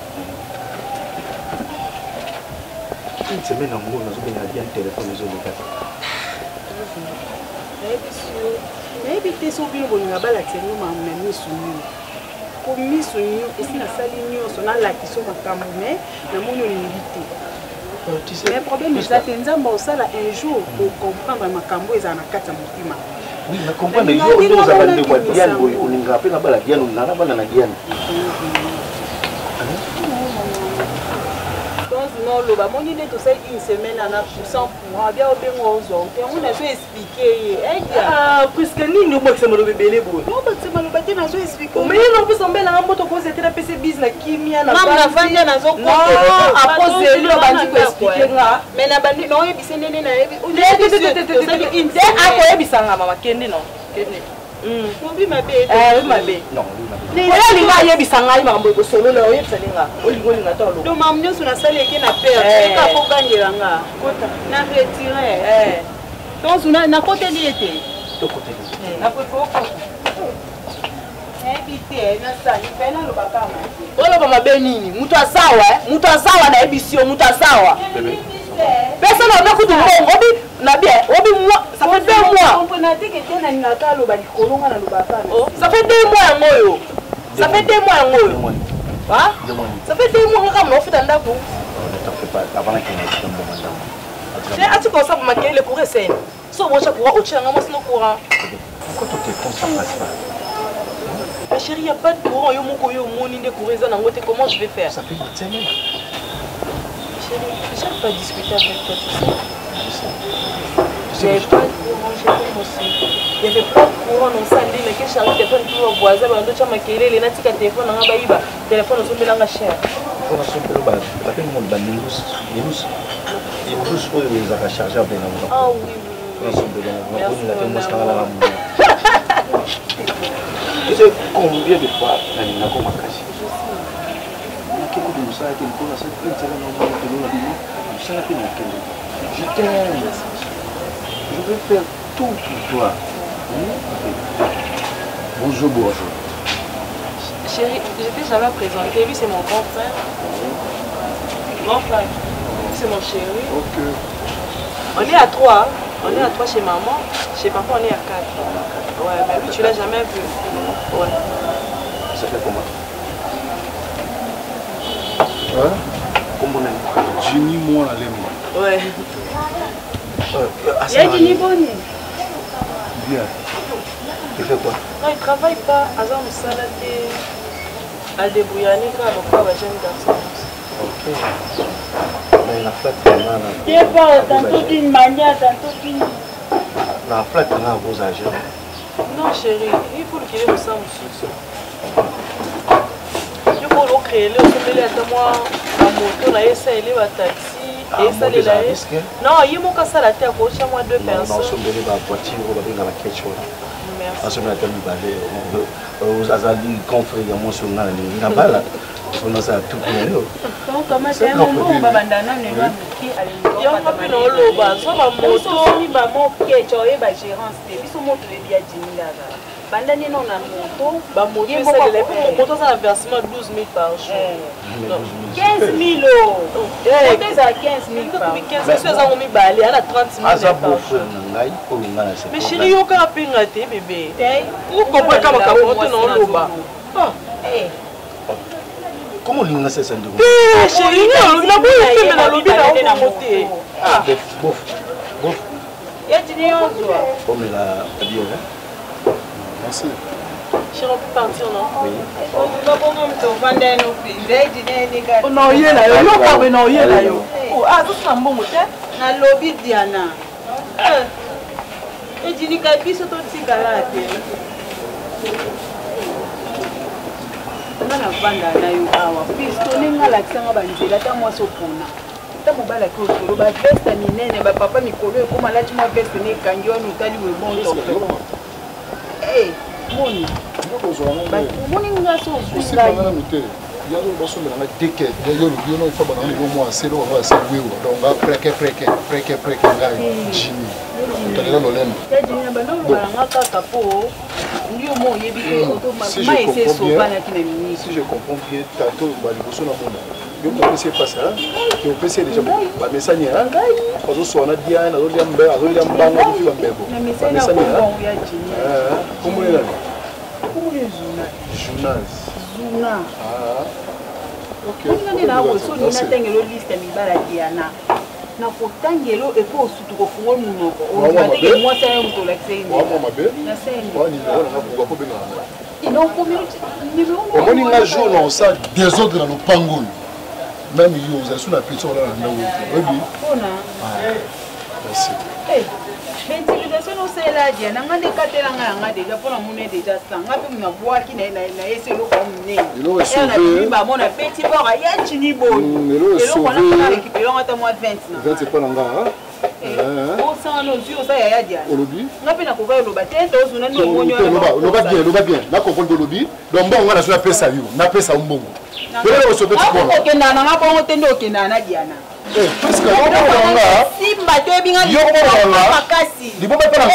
Une semaine en moyo nous avons bien téléphone les autres. nayebi te so bino bolinga balakisa nio mamu na miso nio po miso nio esi nasali nyonso nalakiso makambo me namoni olingi te mais problème eza te nzambe osala un jour ocomprendre makambo ezala na kati ya motima oui mais comprendre yo ozala ndeko ya diane boye olinga mpe nabala diane olinga nabala na diane noloba moni nde tosali une semaine ana poussant pour abia obenga ozwa te yango nazo explike ye puiske nini obakisa maloba ebele boye obakisa maloba te nazo explike omeye nopusa mbelanga mboto koza te napesi bise na kimia navanja nazoapose obandi koexplike nga me nabandi naoyebisa ndenge nayebi akoyebisanga mama kende no kende Obi mabe. Mabe. Non, mabe. Olinga ayebisa ngai makambo ekosolola oyebisa linga. Olinga tolo. Do mam nyonso na sale ke na père. Eka ko gangela nga. Kota. Na retirer. Donc na côté li était. To côté. Na ko. Ebite na sa ni pena lo bakama. Olo mabe nini? Mutu azawa na ebisio mutu azawa. Bébé. Personne n'a beaucoup de monde. Obi moi, ça fait 2 mois. On a dit que tu as une attaque au balicolon à la ça fait 2 mois en moyo. Ça fait 2 mois en moyo. Hein? Ça fait 2 mois qu'on a fait dans la boue. Ne t'en fais pas, avant qu'il y ait un bon mandat. C'est à ce qu'on s'appelle maquiller le courant scène. So moi je courant au chien, moi c'est le courant. Pourquoi ton téléphone ça passe pas? Ma chérie, il n'y a pas de courant. Yo moko yo moni de courant dans côté comment je vais faire? Ça fait une semaine. Chérie, je n'ai pas discuté avec toi, tu sais. Il n'y avait pas de courant, j'ai commencé. Il n'y avait pas de courant dans sa ligne, mais quand je suis téléphone pour le voisin, je suis maquillée, les natifs à téléphone, on a baïba. Téléphone, on se met dans la chair. On a son peu bas. Ça fait le monde les rousses. Les rousses, ils ont chargé à peine. Ah oui, oui. On a son peu dans la maison. Tu sais combien de fois on a comme caché? Quelque chose de ça, quelque chose de ça, quelque chose de ça, quelque chose de ça. Je t'aime. Je vais faire tout pour toi. Bonjour, bonjour. Chérie, je t'ai jamais présenté. Lui, c'est mon grand frère. Grand frère. C'est mon chéri. Ok. On est à 3. On est à 3 chez maman. Chez papa, on est à 4. Ouais, mais lui, tu l'as jamais vu. Ouais. Ça fait comment? Hein? Comment on aime? Jenny, moi, la l'aime. Ouais. Il y a Jenny Bonnie. Bien. Il fait quoi? Non, il travaille pas. Azam Salate. Al débrouillane, car on va jeune garçon. Ok. Mais la flatte, Tu es pas tantôt d'une manière, tantôt d'une. la flatte, on a vos agents. Non, chérie, il faut qu'il ait le sang aussi. Il faut le créer, le sommet à moi, la moto, la SL, la taxi. Et ça, les non, il m'a cassé la tête à moi 2 personnes. Non, on la voiture, on va dans la quête. Merci. On se met à balai. Aux Azali, confrères, il y a mon surnom, il y a une balle. On a ça tout pour nous. Comment c'est un moment où Babandana ne va qui à l'école? Il y a un peu de l'eau, ça va moto, il va monter, tu as eu la gérance, il faut monter les biens d'Indaga. Bandani non a moto, bah moto, ça a versement 12 000 par jour. 15 000 euros. Moto ça 15 000 par jour. 15 000, ça a mis balé, elle a 30 000 par jour. Mais chérie, il y a un peu de bébé. Vous comprenez comment on monte dans l'eau bas? Comment on a fait ça? Chérie, on a lobby dans monter. Bof. Il y a du néant. Comme la bio. Merci. Chérie, on peut partir, non? Oui. Non, il y a là, non, il y a là. Ah, tout ça, bon, na lobby Diana. Et tu dis qu'il y a des cigarettes. Nana vanda na yo awa pisto ninga lakisanga banzela ta mwa sopona ta mobala ko tolo ba veste minene ba papa mikolo ko malati mwa veste ne kangi onu tali we bon to moni ba moni nga so kusinga na mite yalo baso na deke yo no fa bana ni mo aselo wa sa wewo donc preke ngai jini tolera lolendo ya jini ba no ba nga kaka po. Si je comprends bien, tantôt, je peux essayer de passer là. Je peux essayer déjà. Mais ça n'y est. Parce que on a dit, on a na kotangelo epo osutu kofungo munoko ozateke mwasi ayo moto olakisei omoni nga jour na osa désordre na lopango oyo même yo ozali so na peti olala na ndako oyebi merci ventilation osela dia nanga nde katelanga yanga deja mpona mone deja sanga mpe mabwaki na ese eloko monene bamona peti bora ya chini boyo eloko wana récupérant ata mwa 20 epa na nga osanga ozwi osa yaya dia olobi nga mpe nakoka oloba te tozuna loba bien nakomprendre olobi donc mbongo nga naso napesa yo napesa yo mbongo okendana nanga bongo te nde okendana na diana parce que simba to ebinga makasi libomba pe nanga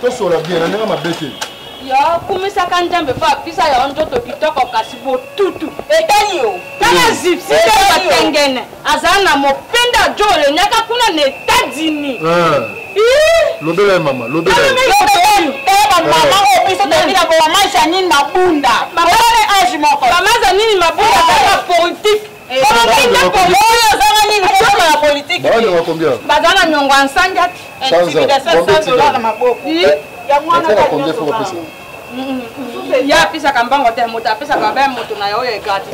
tosola bien na ndenge mabe te yo kumisaka njambe fa pisa ya njoto kitoko kasi botutu etali yo tala zipsi te batengene azana mopenda jole nyaka kuna na États-Unis lobela mama lobela mama opisa tandika kwa maisha nini mabunda babone age moko bamaza nini mabunda kwa politique bazana nyongo ansanja $100 maboko ya pisaka mbango te moto apisaka be moto na yo gratis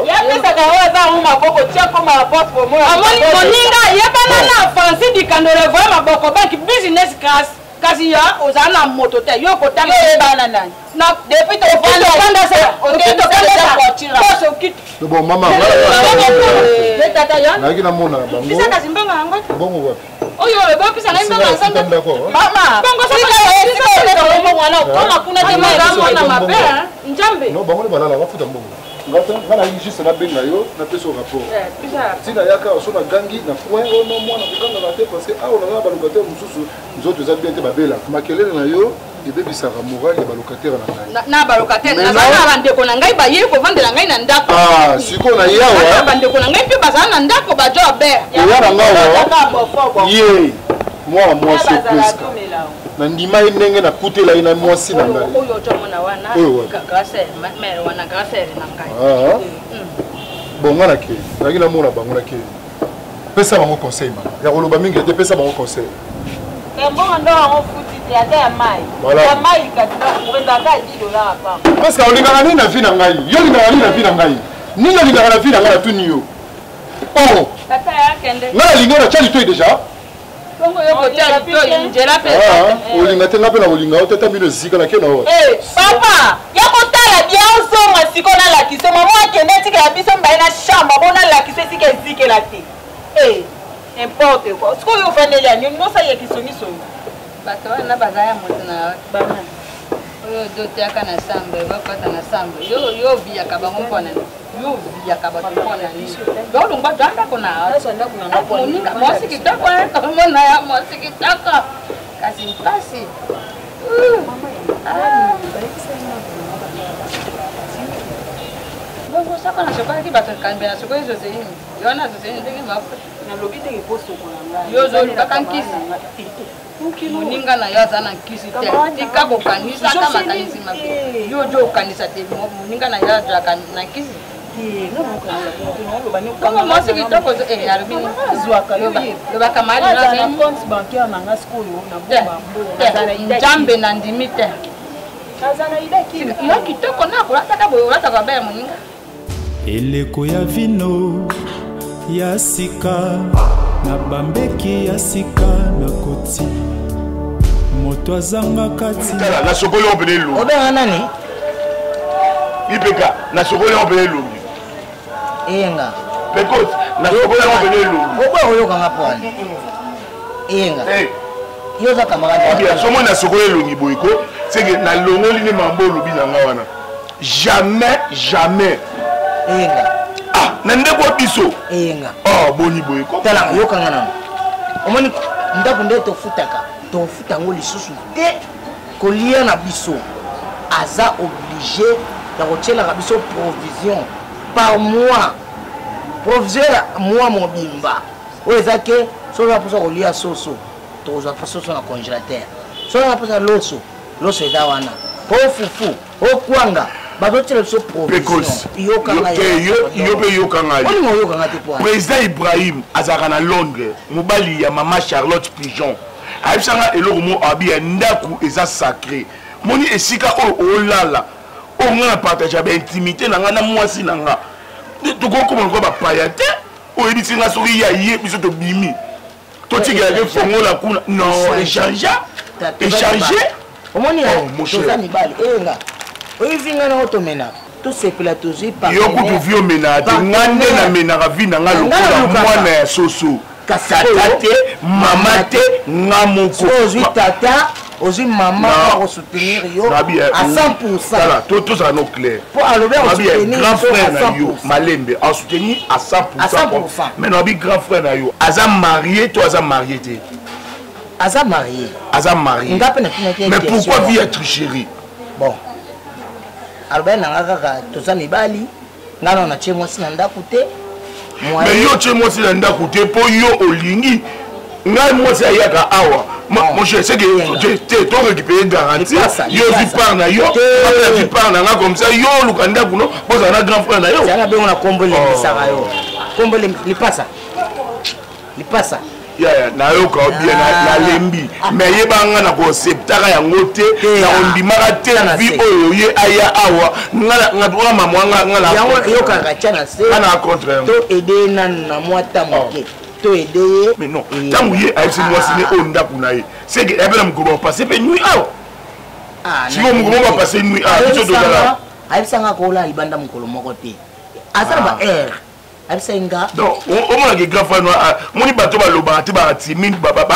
ya pisaka yo eza mu maboko tia koma la porte pour moi amoni moninga yebana na Francis dikandole voya maboko bank business class kasi ya ozana moto te yo kotanga bana nani na depuis to vanda ça on dit to kanda voiture so kit bon mama tata ya na kina mona bango pisa kasi mbanga yango bongo wapi oyo ba pisa na mbanga sanga mama bongo sanga mo mwana kona kuna te mwana mabe njambe no bango le balala bafuta mbongo ngana juste na benga yo na peso rapport tina yaka osona gangi na point ono mwana kokanga na te parce que aona na balocataire mususu nzoto eza bien te babela makelele na yo ebebisaka moral ya balocataire na ngai na balocataire na bana bandeko na ngai baye kovandela ngai na ndako sikoyo na yawa bandeko na ngai mpe bazala na ndako bajo aber oya na ngawa ye mwana mwasi opreska na ndima ye ndenge nakutela ye na mwasi na ngai oyo ozomona wana grâce mère wana grâce na ngai bon nga nake naki namona bango nake pesa bango conseil mama ya koloba mingi ete pesa bango conseil mbongo ndo yango futi te ata ya mai ya mai kati nakuweza ata $10 apa parce que olingaka nini na vi na ngai yo olingaka nini na vi na ngai nini olingaka na vi na ngai natuni yo o tata yakende nga nalinga na tya litoi déjà bongo yo kotia litoi njela pe olinga te nga mpe na kolinga o tata bino esika nake na wa papa ya kotala bia ozonga siko nalakisa mama akende etikela biso mbaye na chambre bo nalakisa esika ezikela te importe quoi sikoyo ofandeli ya nini nosala kisongisongi bato wana baza ya moto na bana oyo doteaka na sambre bakota na sambre yo viyaka bango mpona yo viyaka bato mpona nini olongwa to andako na moninga mwasi kitoko komona ya mwasi kitoko kasi mpasi bongo sako na sokolaki bato kambe na soko ezozeini yo wana azozeini ndenge mafuta nalobi ndenge posokola ngai yo ozolukaka nkisi moninga na yo aza na nkisi te tika kokanisa ata makanisi mabe yo ojo okanisa te moninga na yo azalaka na nkisi mwasi kitoko lobaka malinjambe na ndimi te yo kitoko nakolataka boye olataka baya moninga eleko ya vino ya sika na bambeki ya sika na koti moto azanga kati na sokoli opene elongi obenga nani ipeka na sokoli opene elongi eyenga pekoti na sokoli opene elongi okwa oyokanga pwani eyenga yo za camarade somo na sokoli elongi boyeko seke na longoli ne mambo olobi na nga wana jamais eyenga na ndeko biso eyenga boni boye tala yokanga nano omoni ndako nde tofutaka tofuta yango lisusu te kolia na biso aza obligé ya kotielaka biso provision par mois provision ya mois mobimba oyo eza ke soki na mposa kolia soso tokozwa mpo soso na congélateur soki na mposa loso eza wana po fufu okwanga bazotela biso provision yo mpe yokanga président ibrahim azalaka na londres mobali ya mama charlotte pigeon ayebisanga eloko mo abi ya ndako eza sacré moni esika oyo olala oyo nga na partage ya baintimité na nga na mwasi na nga tokokoma lokwa bapaya te oyebisi nga soki ya ye biso tobimi totikelake fongola kuna non échange omoni toza mibali eyenga oyivinga na otomena tosepela tozwi yo kutu vi omena te nga nde namenaka vi na nga lokola mwana ya soso tata te mama te nga moko ozwi tata ozwi mama akosoutenir yo à 100%. Tozala no clair po alobi grand frère na yo malembe asoutenir à 100%. Mais nabi grand frère na yo aza marié to aza marié te aza marié mais pourquoi vie ya tricherie bon alobi nanga kaka toza mibali ngana na tie mwasi na ndako te mais yo tie mwasi na ndako te mpo yo olingi ngai mwasi ayaka awa mon cher c'est que to récupérer garantie yo vipar na yo vipar na nga comme ça yo luka ndako no poza na grand frère na yo zala bengo na kombo le bisaka yo kombo le lipasa ya nayoka bien nalembi mais yebanga na koseptaka yango te na ondimaka te vi oyo ye aya awa nga mama ngala yokaka tia na se contre to ede na mwata moke to aider. Mais non, tant que vous avez moi c'est on n'a pas eu. C'est que elle va passer une nuit out. Si vous va passer une nuit out, tu dois là. Aïe sanga kola ibanda mukolo moko te. Azala ba air. Aïe senga. Donc au moins que grand frère noir, moni bato ba loba te ba timide ba quoi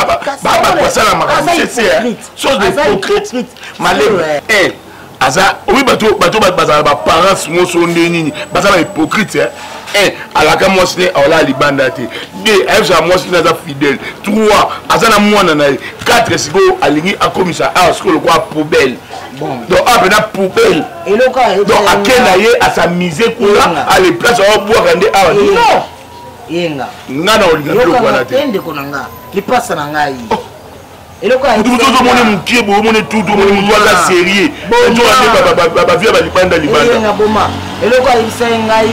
ça la maman c'est chose de hypocrite. Malé aza oui bato bazala ba parents mo so ndeni bazala hypocrite alaka mwasi ne awala libanda te 2 aza mwasi na za fidèle 3 aza na mwana na 4 siko alingi akomisa a siko lokwa poubelle donc après na poubelle donc akenda ye asamiser kula à les places au bois rende a non yenga ngana olinga lokwa na te ende konanga lipasa na ngai eloko ayi tout mon mukie bo mon tout mon muto la série to la ba via ba libanda yenga boma eloko ayi sengai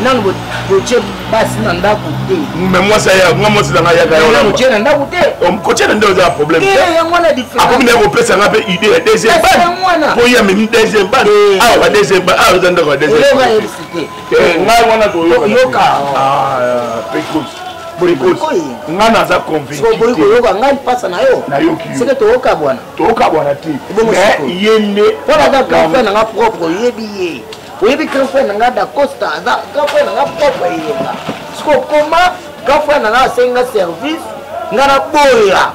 non boche basi na ndako te mais moi ça ya moi c'est dans ya ga yo boche na ndako te on coach na ndako za problème ya ngona différent ako mine ko pesa ngape idée deuxième ban ko ya même deuxième ban ah ba deuxième ban ah za ndako deuxième eloko ayi cité ngai wana to yoka pekos boriko ngana za convaincu boriko yoka ngai pasa na yo c'est que toka bwana ti mais yende pona da café na propre yebi oyebi girlfriend nga da costa za girlfriend nga propre yenga siko koma girlfriend nga asenga service nga na boya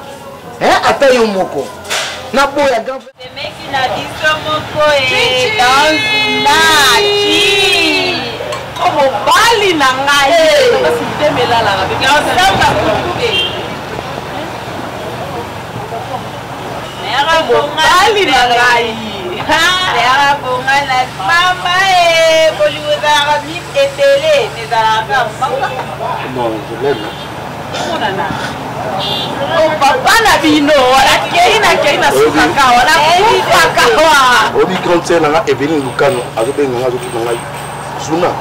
ata yo moko na boya girlfriend meki na biso moko tanzunachi omo bali na ngai kasi temela la na bika samba kutuke mera bali na ngai Terra bongana mama boliweza mi etele nezalaka mama non je l'aime monana o papa na bino wala keina sukaka wala kupaka wa obi grande sœur nga Eveline Lukano azobenga nga azoki ngai Zuna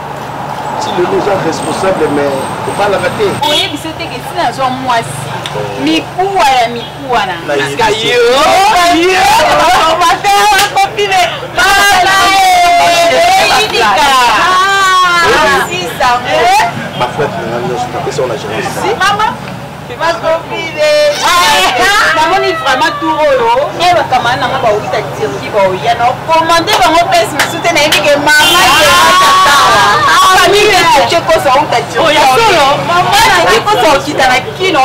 si le gens responsable mais faut pas la rater oye bisete ke sina zo mwasi mikuwa ya mikuwa na Naska yo matera kopine bala idika sisa ma frère nga nyos na pesa ona gérance si mama pas kopine namoni vraiment tout oyo bakamana nanga baokita tirki baoya na commande bango pesi misute na yebi ke mama famille ekosa outa tirki ekosa okita na kino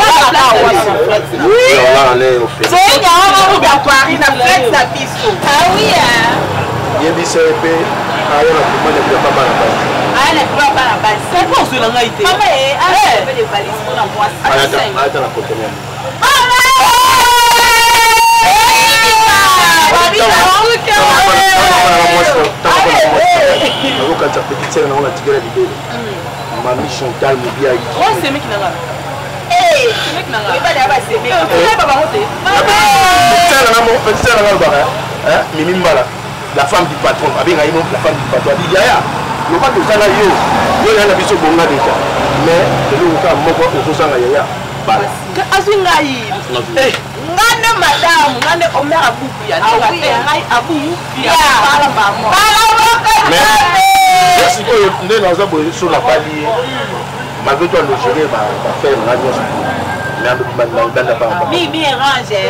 soyenga wana outa Paris na flex na biso awi yebisa pe ayona kumanya bila papa na basi ayana bila papa na basi c'est pour cela ngai te mama fait des valises pour moi ayata na conteneur nakokatisa petite sere nango na tigela libele mami Chantal Mobiayi mimi mbala la femme du patron abenga ye la femme du patron abi yaya loba tozala yo yaya na biso bonga deja mais eloko moko ozozanga yaya azwi ngai ngane madame ngane omer abuku ya ngai abuku ya bala mama mais sikoyo nde naza boye so na pali malgré toi logere bafere nga nyonso nabanda bamba mimi range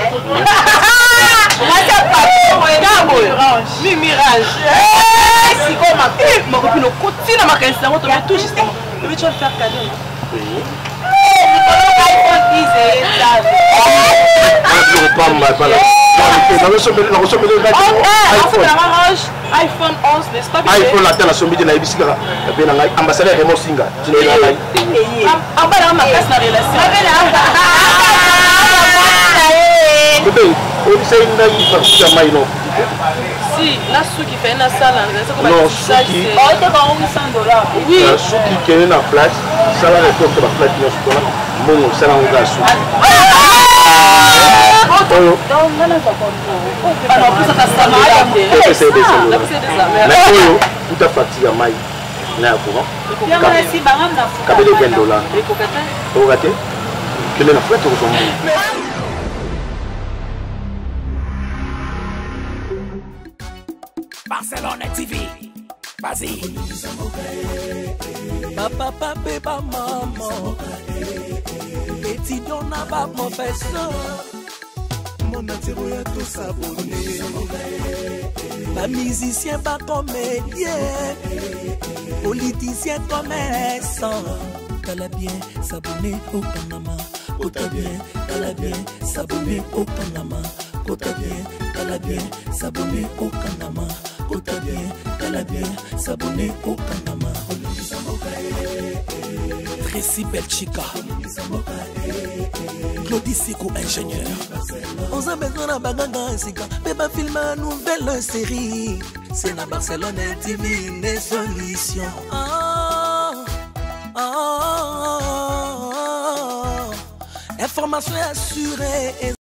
mimi range sikoyo makopino kotina makanisi yango tobe tout justement tobe tu vas faire cadeau iPhone 11 n'est-ce pas iPhone la tela sombi na ibisika be na ngai ambassadeur Remo Singa tine na ngai abana makasi na relation bebe o sai na yi fa mai no si na suki fait na sala nza ko ba suki o te ba $100 oui suki kene na place sala na to ba place no sala mongo sala nga suki donc nana fa ko alors plus ça ça m'a oyo tout à fatiga mai na courant kabele $20 okate kele na fête ko Barcelona TV, Vas-y. Papa, papa, maman. Étudiant n'a pas professeur. Mon attiro ya tout s'abonner. Pas musicien, pas comédien. Politicien, commerçant. T'as bien s'abonner au Panama. Kota bien, t'as bien s'abonner au Panama. Kota bien, t'as bien s'abonner au Panama. Kota bien, t'as bien s'abonner au Panama. Tracy Belchica, Claudie Sikou, ingénieur. On a besoin d'un bagage, mais pas filmer une nouvelle série. C'est la Barcelone TV, les solutions. Information assurée.